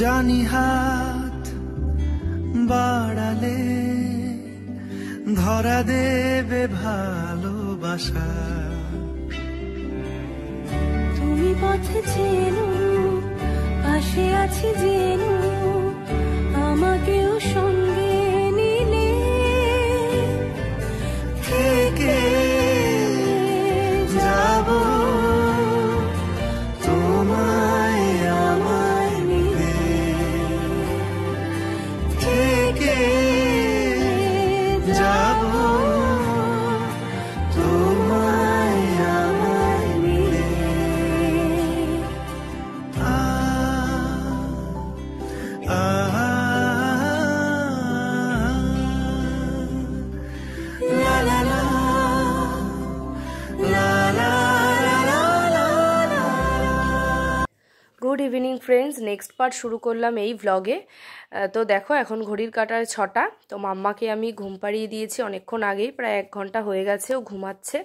জানি হাত বাড়ালে ধরা দেবে ভালোবাসা। তুমি পথে চেনো, পাশে আছি জেনো, আমাকেও সঙ্গে নিলে থেকে যাব তোমায় আমায় নিতে, থেকে যাব তোমায় আমায় নিতে। La la la good evening friends, next part শুরু করলাম এই ভ্লগে। তো দেখো এখন ঘড়ির কাঁটার 6টা। তো মাম্মাকে আমি ঘুম পাড়িয়ে দিয়েছি অনেকক্ষণ আগেই, প্রায় 1 ঘন্টা হয়ে গেছে, ও ঘুমাচ্ছে।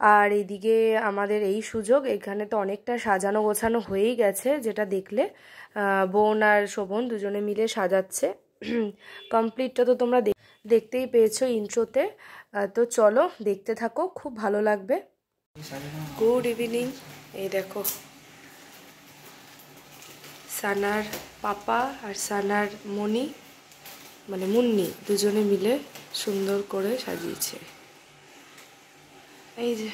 আর এইদিকে আমাদের এই সুযোগ, এখানে তো অনেকটা সাজানো গোছানো হয়েই গেছে, যেটা দেখলে বোন আর শোভন দুজনে মিলে সাজাচ্ছে। কমপ্লিটটা তো তোমরা দেখতেই পেয়েছো ইন্ট্রোতে। তো চলো দেখতে থাকো, খুব ভালো লাগবে। Good evening. এই দেখো সানার পাপা আর সানার মনি মানে মুন্নি দুজনে মিলে সুন্দর করে সাজিয়েছে। এই যে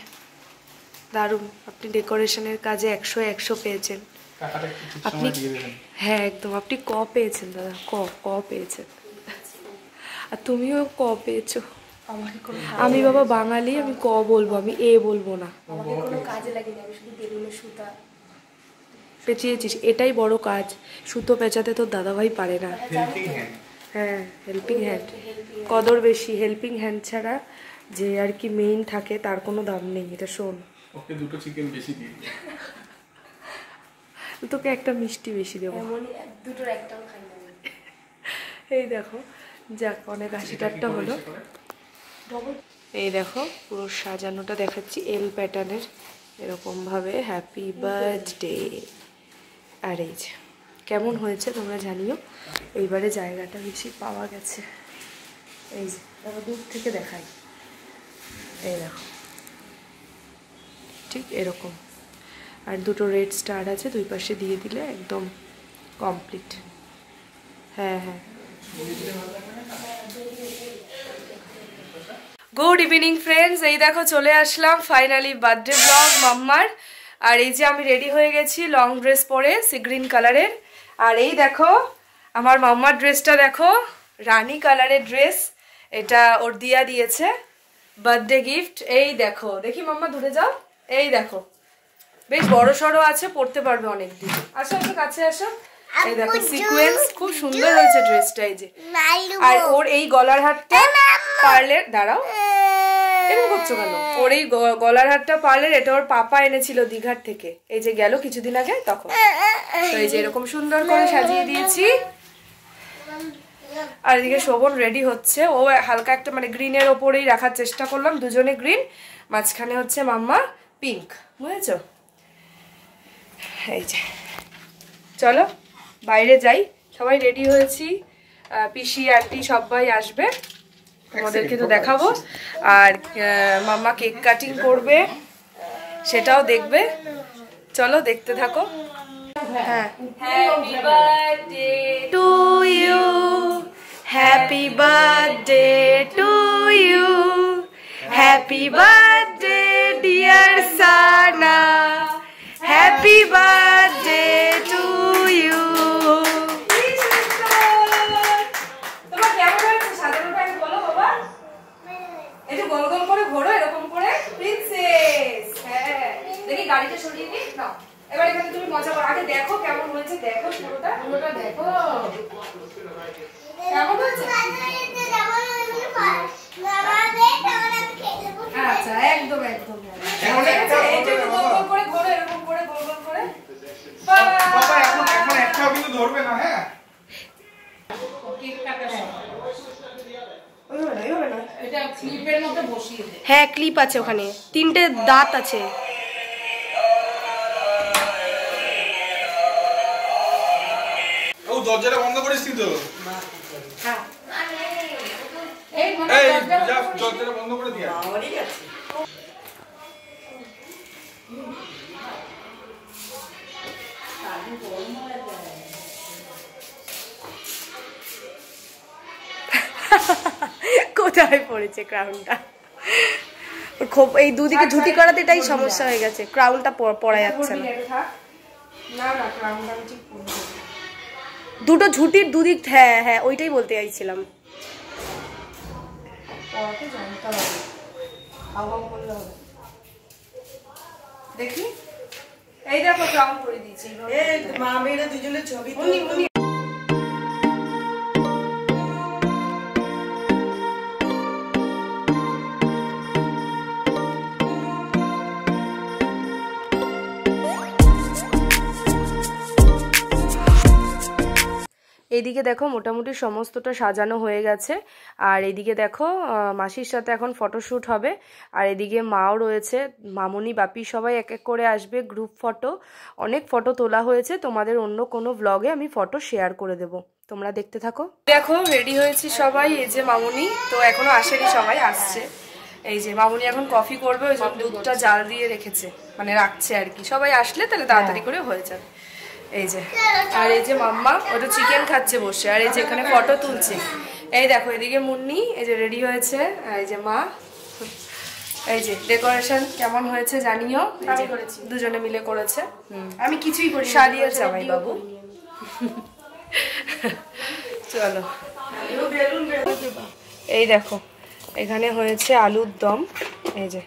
দারুণ, আপনি ডেকোরেশনের কাজে 100 পেয়েছেন আপনি। হ্যাঁ একদম, আপনি ক পেয়েছেন দাদা, ক পেয়েছেন। আর তুমিও ক পেয়েছো। আমি বাবা বাঙালি, আমি ক বলবো, আমি এ বলবো না। কাজে লাগে না, আমি শুধু বেলুনের সুতা পেঁচিয়েছিস, এটাই বড় কাজ। সুতো পেঁচাতে তোর দাদাভাই পারে না। হ্যাঁ হেল্পিং হ্যান্ড, কদর বেশি। হেল্পিং হ্যান্ড ছাড়া যে আর কি মেইন থাকে তার কোনো দাম নেই। এটা শোন, ওকে 2টো চিকেন বেশি দিয়ে তোকে একটা মিষ্টি বেশি দেবো। দুটোর একটাও খাই না। এই দেখো, যাক অনেক 80টারটা হলো। এই দেখো পুরো সাজানোটা দেখাচ্ছি এল প্যাটার্নের, এরকমভাবে হ্যাপি বার্থডে। আর এই যে কেমন হয়েছে তোমরা জানিও। এইবারে জায়গাটা বেশি পাওয়া গেছে। এই যে দেখো দূর থেকে দেখাই, এই দেখো ঠিক এরকম। আর 2টো রেড স্টার আছে দুই পাশে, দিয়ে দিলে একদম কমপ্লিট। হ্যাঁ হ্যাঁ। গুড ইভিনিং ফ্রেন্ডস, এই দেখো চলে আসলাম ফাইনালি বার্থডে ব্লগ মাম্মার। আর এই যে আমি রেডি হয়ে গেছি লং ড্রেস পরে, সি গ্রিন কালারের। আর এই দেখো আমার মাম্মার ড্রেসটা দেখো, রানী কালারের ড্রেস, এটা ওর দিয়া দিয়েছে বার্থডে গিফট। এই দেখো, দেখি মাম্মা দূরে যাও, এই দেখো বেশ বড় সড়ো আছে, পরতে পারবে অনেকদিন। আসো একটু কাছে আসো। এই দেখো সিকোয়েন্স, খুব সুন্দর হয়েছে ড্রেসটা। এই যে আর ওর এই গলার হারটা পার্লের, দাঁড়াও এরকম করছো কেন? ওর এই গলার হারটা পার্লের, এটা ওর পাপা এনেছিল দীঘার থেকে, এই যে গেল কিছুদিন আগে তখন। তো এই যে এরকম সুন্দর করে সাজিয়ে দিয়েছি। আর এদিকে শোভন রেডি হচ্ছে, ও হালকা একটা মানে গ্রিনের ওপরেই রাখার চেষ্টা করলাম, দুজনে গ্রিন, মাঝখানে হচ্ছে মাম্মা পিঙ্ক, বুঝেছো? এই যে চলো বাইরে যাই, সবাই রেডি হয়েছি, পিসি আন্টি সবাই আসবে, তোমাদেরকে তো দেখাবো। আর মাম্মা কেক কাটিং করবে, সেটাও দেখবে, চলো দেখতে থাকো। হ্যাঁ, happy birthday to you, happy birthday to you, happy birthday dear Sana, happy birthday to you. তোমার কেমন হয়েছে সাজানোটা আমি বলো বাবা? একটু গোল গোল করে ঘোরো, এরকম করে প্রিন্সেস। হ্যাঁ দেখি গাড়িটা সরিয়ে নি না, এবার এখানে তুমি মজা করো। আগে দেখো কেমন হয়েছে, দেখো পুরোটা দেখো কেমন হয়েছে। আচ্ছা একদম একদম একটু গোল গোল করে ঘোরো, এরকম করে গোল গোল করে। বাবা এখন একটাও কিন্তু ধরবে না। হ্যাঁ কেক কাটা এটা ক্লিপের মধ্যে বসিয়ে দে। হ্যাঁ ক্লিপ আছে ওখানে, 3টে দাঁত আছে। দরজাটা বন্ধ করিস তো। হ্যাঁ এই যা দরজাটা বন্ধ করে দিয়া। কোথায় পড়েছে ক্রাউনটা? খুব এই দুদিকে ঝুটি করাতে এটাই সমস্যা হয়ে গেছে, ক্রাউনটা পরা যাচ্ছে না। দুটো ঝুটির দুদিক, হ্যাঁ হ্যাঁ ওইটাই বলতে চাইছিলাম। দেখি এই দেখো ক্রাউন করে দিয়েছি। মা মেয়েরা দুজনের ছবি এইদিকে দেখো মোটামুটি সমস্তটা সাজানো হয়ে গেছে। আর এইদিকে দেখো মাসির সাথে এখন ফটোশ্যুট হবে। আর এদিকে মাও রয়েছে, মামনি বাপি সবাই এক এক করে আসবে। গ্রুপ ফটো, অনেক ফটো তোলা হয়েছে। তোমাদের অন্য কোনো ব্লগে আমি ফটো শেয়ার করে দেব, তোমরা দেখতে থাকো। দেখো রেডি হয়েছি সবাই। এই যে মামনি তো এখনো আসেনি, সবাই আসছে। এই যে মামনি এখন কফি করবে, ওই জন্য দুধটা জাল দিয়ে রেখেছে, মানে রাখছে আর কি। সবাই আসলে তাহলে তাড়াতাড়ি করে হয়ে যাবে। এই যে আর এই যে মাম্মা ওটা চিকেন খাচ্ছে বসে। আর এই যে এখানে ফটো তুলছে। এই দেখো এদিকে মুন্নি এই যে রেডি হয়েছে। এই যে মা, এই যে ডেকোরেশন কেমন হয়েছে জানিও। দুজনে মিলে করেছে, আমি কিছুই করি শাড়ি আর জামাই বাবু। চলো এই দেখো এখানে হয়েছে আলুর দম, এই যে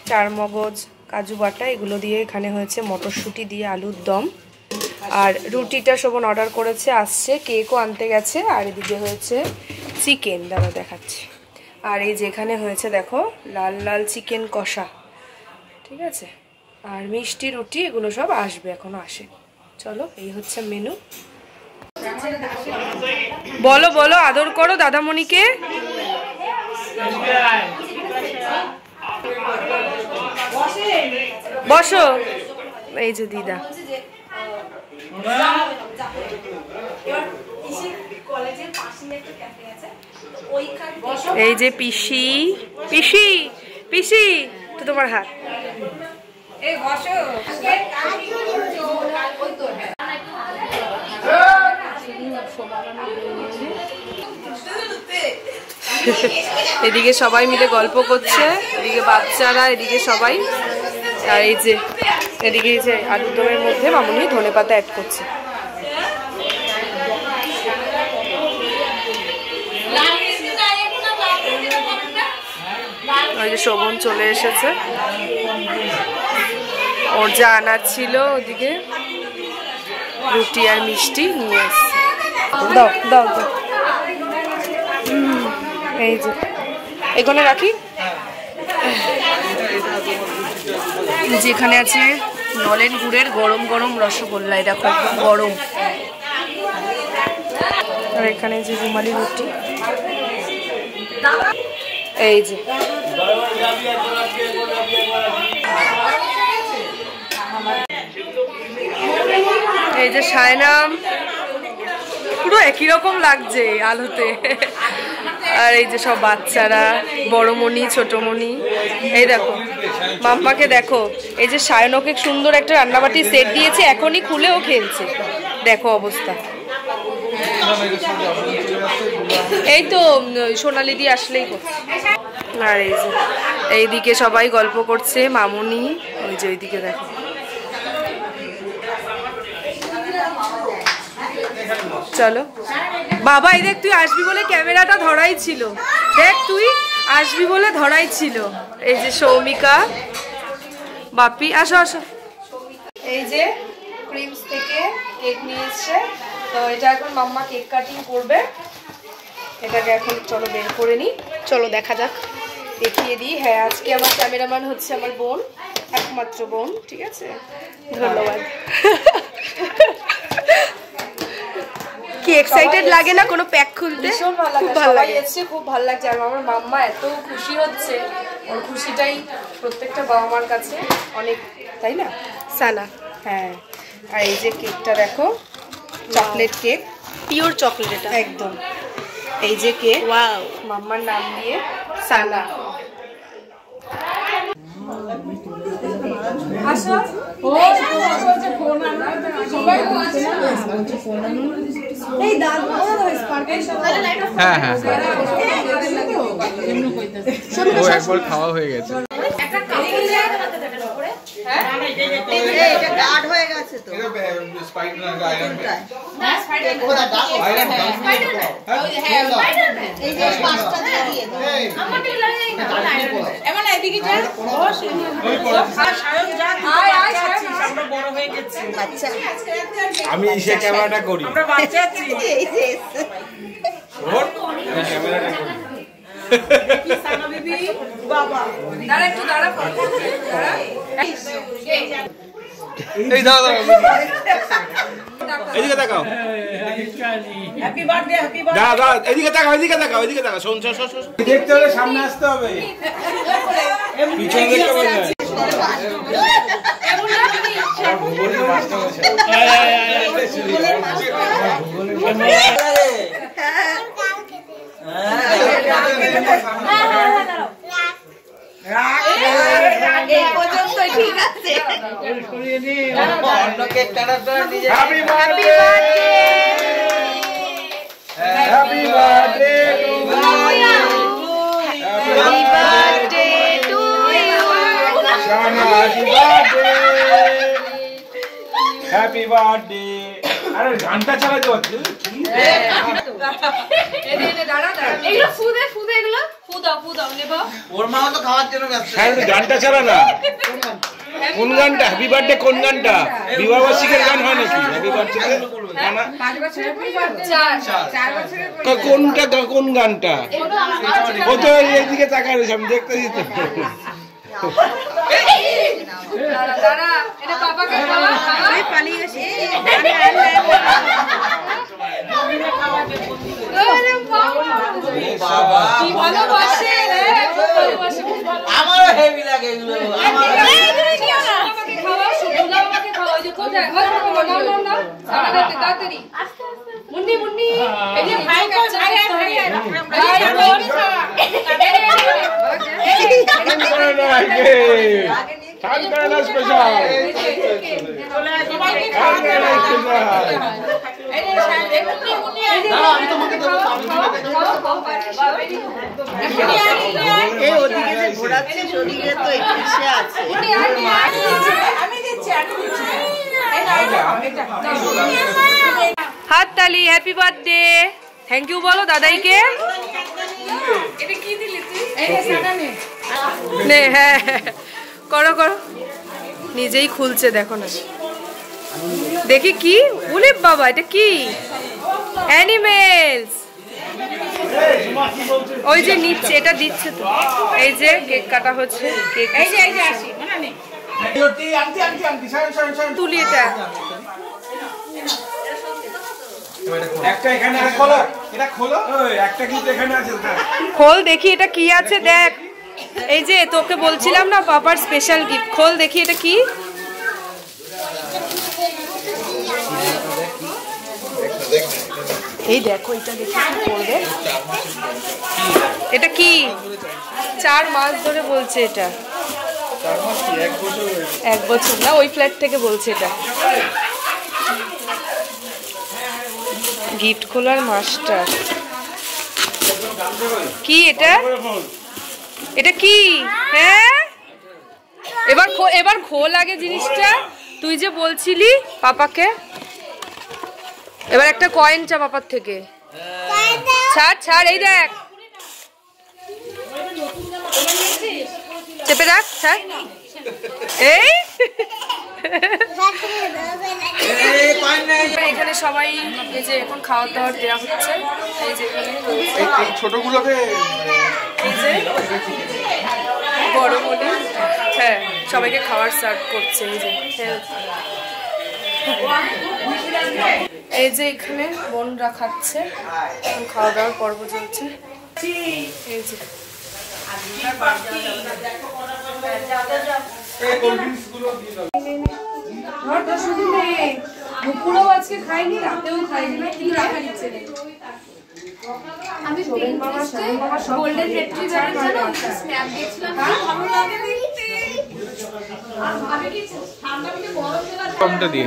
চারমগজ কাজু বাটা এগুলো দিয়ে এখানে হয়েছে মটরশুঁটি দিয়ে আলুর দম। আর রুটিটা শোভন অর্ডার করেছে, আসছে। কেকও আনতে গেছে। আর এদিকে হয়েছে চিকেন, দাঁড়া দেখাচ্ছি। আর এই যে এখানে হয়েছে দেখো লাল লাল চিকেন কষা, ঠিক আছে। আর মিষ্টি রুটি এগুলো সব আসবে, এখনো আসে। চলো এই হচ্ছে মেনু। বলো বলো, আদর করো দাদামণিকে। বসো। এই যে দিদা, এই যে পিসি। পিসি পিসি তো তোমার হাত। এদিকে সবাই মিলে গল্প করছে, এদিকে বাচ্চারা, এদিকে সবাই। আর এই যে এদিকে এই যে আলুর দমের মধ্যে মামুনি ধনেপাতা অ্যাড করছে। ওই যে শোভন চলে এসেছে, ওর যা আনার ছিল ওদিকে রুটি আর মিষ্টি নিয়ে এসছে। দাও দাও দাও। এই যে এখানে রাখি। যেখানে আছে নলেন গুড়ের গরম গরম রসগোল্লা, এটা খুব গরম। আর এখানে যে রুমালি রুটি, এই যে এই যে সায়নাম, পুরো একই রকম লাগছে আলোতে। আর এই যে সব বাচ্চারা, বড়মণি ছোটমণি। এই দেখো মাম্মাকে দেখো, এই যে সায়নকে সুন্দর একটা রান্নাবাটি সেট দিয়েছে, এখনই খুলেও খেলছে। দেখো অবস্থা। এই তো সোনালি দি আসলেই করছে। আর এই যে এইদিকে সবাই গল্প করছে, মামুনি ওই যে ওইদিকে দেখো। চলো বাবা, এই দেখ তুই আসবি বলে ক্যামেরাটা ধরাই ছিল, দেখ তুই আসবি বলে ধরাই ছিল। এই যে সৌমিকা, বাপি, আসো আসো। এই যে ক্রিমস থেকে কেক নিয়ে এসছে, তো এটা এখন মাম্মা কেক কাটিং করবে। এটাকে এখন চলো বের করে নিই, চলো দেখা যাক, দেখিয়ে দিই। হ্যাঁ আজকে আমার ক্যামেরাম্যান হচ্ছে আমার বোন, একমাত্র বোন, ঠিক আছে, ধন্যবাদ। কি এক্সাইটেড লাগে না কোনো প্যাক খুলতে? ভীষণ ভালো লাগে, সবাই এসেছে, খুব ভালো লাগছে। আর আমার মাম্মা এত খুশি হচ্ছে, ওর খুশিটাই প্রত্যেকটা বাবা মার কাছে অনেক, তাই না সানা? হ্যাঁ। আর এই যে কেকটা দেখো, চকলেট কেক, পিওর চকলেট এটা একদম। এই যে কেক, ওয়াও, মাম্মার নাম দিয়ে সালা। হ্যাঁ হ্যাঁ ও একবার খাওয়া হয়ে গেছে। আমি সে ক্যামেরাটা করি, এদিকে তাকাও, এদিকে তাকাও, এদিকে তাকাও, এদিকে তাকাও, শোন শোন শোন, দেখতে হলে সামনে আসতে হবে, পিছনে দেখতে হবে না। Happy birthday. আরে ঘন্টা চালাতে হচ্ছে ওর মা তো খাওয়ার জন্য ব্যস্ত। গানটা চালা না, কোন গানটা? হ্যাপি বার্থডে কোন গানটা? বিবাহবার্ষিকীর গান হয় নাকি হ্যাপি বার্থডে? কোনটা, কোন গানটা? ও তো এইদিকে তাকায় রয়েছে, আমি দেখতে দিতে আমারও হেভি লাগে এগুলো। হাত তালি, হ্যাপি বার্থডে, থ্যাংক ইউ বলো দাদাইকে। হ্যাঁ করো করো, নিজেই খুলছে দেখো না, দেখি কি। ওরে বাবা, এটা কি? অ্যানিমেলস। ওই যে নিচ্ছে, এটা দিচ্ছে তো। এই যে কেক কাটা হচ্ছে, কেক তুলি, এটা একটা এখানে খোলো, এটা খোলো, একটা কিন্তু এখানে আছে, খোল দেখি এটা কি আছে, দেখ। এই যে তোকে বলছিলাম না পাপার স্পেশাল গিফট, খোল দেখি এটা কি। এই দেখো, এটা দেখি কি করবে। এটা কি? 4 মাস ধরে বলছে এটা। 1 বছর না, ওই ফ্ল্যাট থেকে বলছে এটা। গিফট খোলার মাস্টার কি এটা? এটা কি? হ্যাঁ, এবার খোল আগে জিনিসটা। তুই যে বলছিলি পাপাকে, এবার একটা কয়েন চা পাপার থেকে। ছাড় ছাড়, এই দেখ, চেপে রাখ, ছাড়। এই এখানে সবাই এই যে এখন খাওয়া দাওয়ার দেওয়া হচ্ছে। এই যে ছোটগুলোকে বড় বলে, হ্যাঁ, সবাইকে খাবার সার্ভ করছে। এই যে এই যে এখানে বোনরা খাচ্ছে, খাওয়া দাওয়ার পর্ব চলছে। এই যে দুপুরেও আজকে খাইনি, রাতেও খাইনি, কি রাখার ইচ্ছে নেই। আমি গোল্ডেন রিট্রিভারের জন্য স্ন্যাপ দেখছিলাম, ভালো লাগে দেখতে। আমি কি ঠান্ডা পিঠে গরম জল কমটা দিয়ে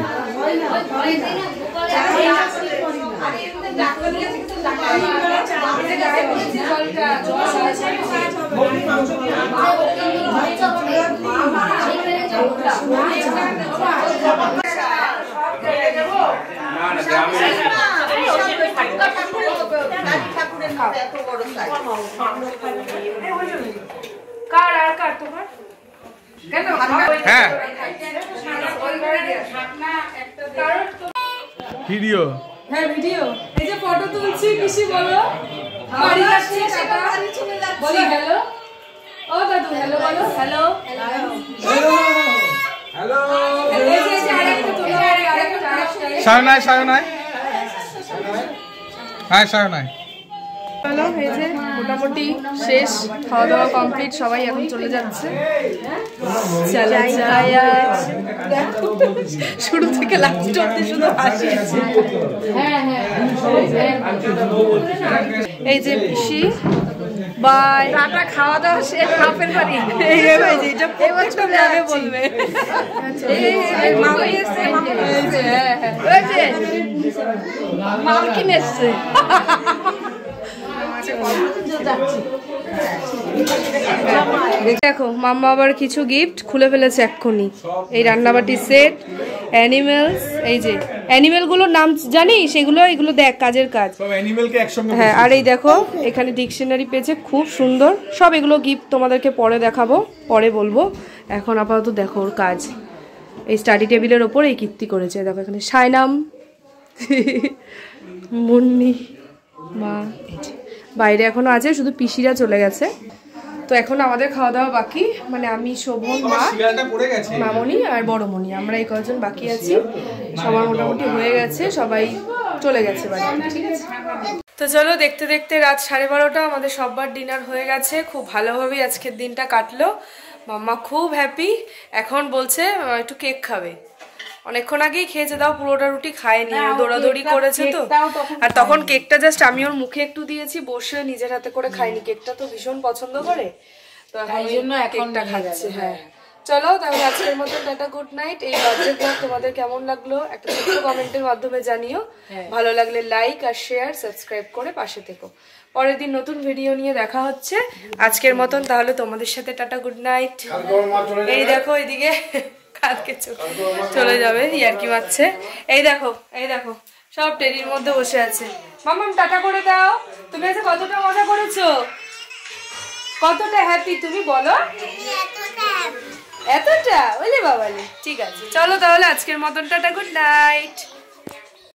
কার আর কার তোমার কেন? হ্যাঁ ভিডিও। হ্যাঁ ভিডিও, এই যে ফটো তুলছি, পিসি বলো বাড়ি যাচ্ছি, টাটা বলি হ্যালো। ও দাদু হ্যালো বলো, হ্যালো হ্যালো। এই যে আরেকটা তোলো, আরেকটা সায়নায় সায়নায় হ্যাঁ সায়নায়। হ্যালো, এই যে মোটামুটি শেষ, খাওয়া দাওয়া কমপ্লিট, সবাই এখন চলে যাচ্ছে। শুরু থেকে লাস্ট অব্দি শুধু হাসি আছে। এই যে পিসি বাই, টাটা, খাওয়া দাওয়া শেষ, হাফের বাড়ি। এই যে এটা প্রত্যেকটা ব্লগে বলবে। এই মামি এসে, এই যে মালকিন এসছে। দেখো মাম্মা আবার কিছু গিফট খুলে ফেলেছে এক্ষুনি। এই রান্নাবাটির সেট, অ্যানিমেলস, এই যে অ্যানিমেল গুলোর নাম জানি সেগুলো, এগুলো দেখ কাজের কাজ। হ্যাঁ, আর এই দেখো এখানে ডিকশনারি পেয়েছে, খুব সুন্দর সব। এগুলো গিফট তোমাদেরকে পরে দেখাবো, পরে বলবো। এখন আপাতত দেখো ওর কাজ। এই স্টাডি টেবিলের ওপর এই কীর্তি করেছে। দেখো এখানে সাইনাম, মুন্নি, মা, বাইরে এখনো আছে, শুধু পিসিরা চলে গেছে। তো এখন আমাদের খাওয়া দাওয়া বাকি, মানে আমি, শোভন, মা, মামনি আর বড়মনি, আমরা এই কয়েকজন বাকি আছি। সবার মোটামুটি হয়ে গেছে, সবাই চলে গেছে বাড়ি, ঠিক আছে। তো চলো, দেখতে দেখতে রাত 12:30 আমাদের সববার ডিনার হয়ে গেছে। খুব ভালোভাবেই আজকের দিনটা কাটলো। মাম্মা খুব হ্যাপি, এখন বলছে একটু কেক খাবে। অনেকক্ষণ আগেই খেয়েছে, দাও পুরোটা রুটি খায়নি, দৌড়াদৌড়ি করেছে তো। আর তখন কেকটা জাস্ট আমি ওর মুখে একটু দিয়েছি, বসে নিজের হাতে করে খাইনি। কেকটা তো ভীষণ পছন্দ করে, তো এখন কেকটা খাচ্ছে। হ্যাঁ চলো তাহলে আজকের মতো টাটা, গুড নাইট। এই বার্থডে ব্লগ তোমাদের কেমন লাগলো একটা ছোট্ট কমেন্টের মাধ্যমে জানিও। ভালো লাগলে লাইক আর শেয়ার, সাবস্ক্রাইব করে পাশে থেকো। পরের দিন নতুন ভিডিও নিয়ে দেখা হচ্ছে। আজকের মতন তাহলে তোমাদের সাথে টাটা, গুড নাইট। এই দেখো এদিকে কালকে চলে যাবে, ইয়ার্কি মারছে। এই দেখো, এই দেখো সব টেরির মধ্যে বসে আছে। মাম্মাম টাটা করে দাও। তুমি আজকে কতটা মজা করেছো, কতটা হ্যাপি তুমি বলো? এতটা? ওলে বাবালে, ঠিক আছে চলো তাহলে আজকের মতন টাটা, গুড নাইট।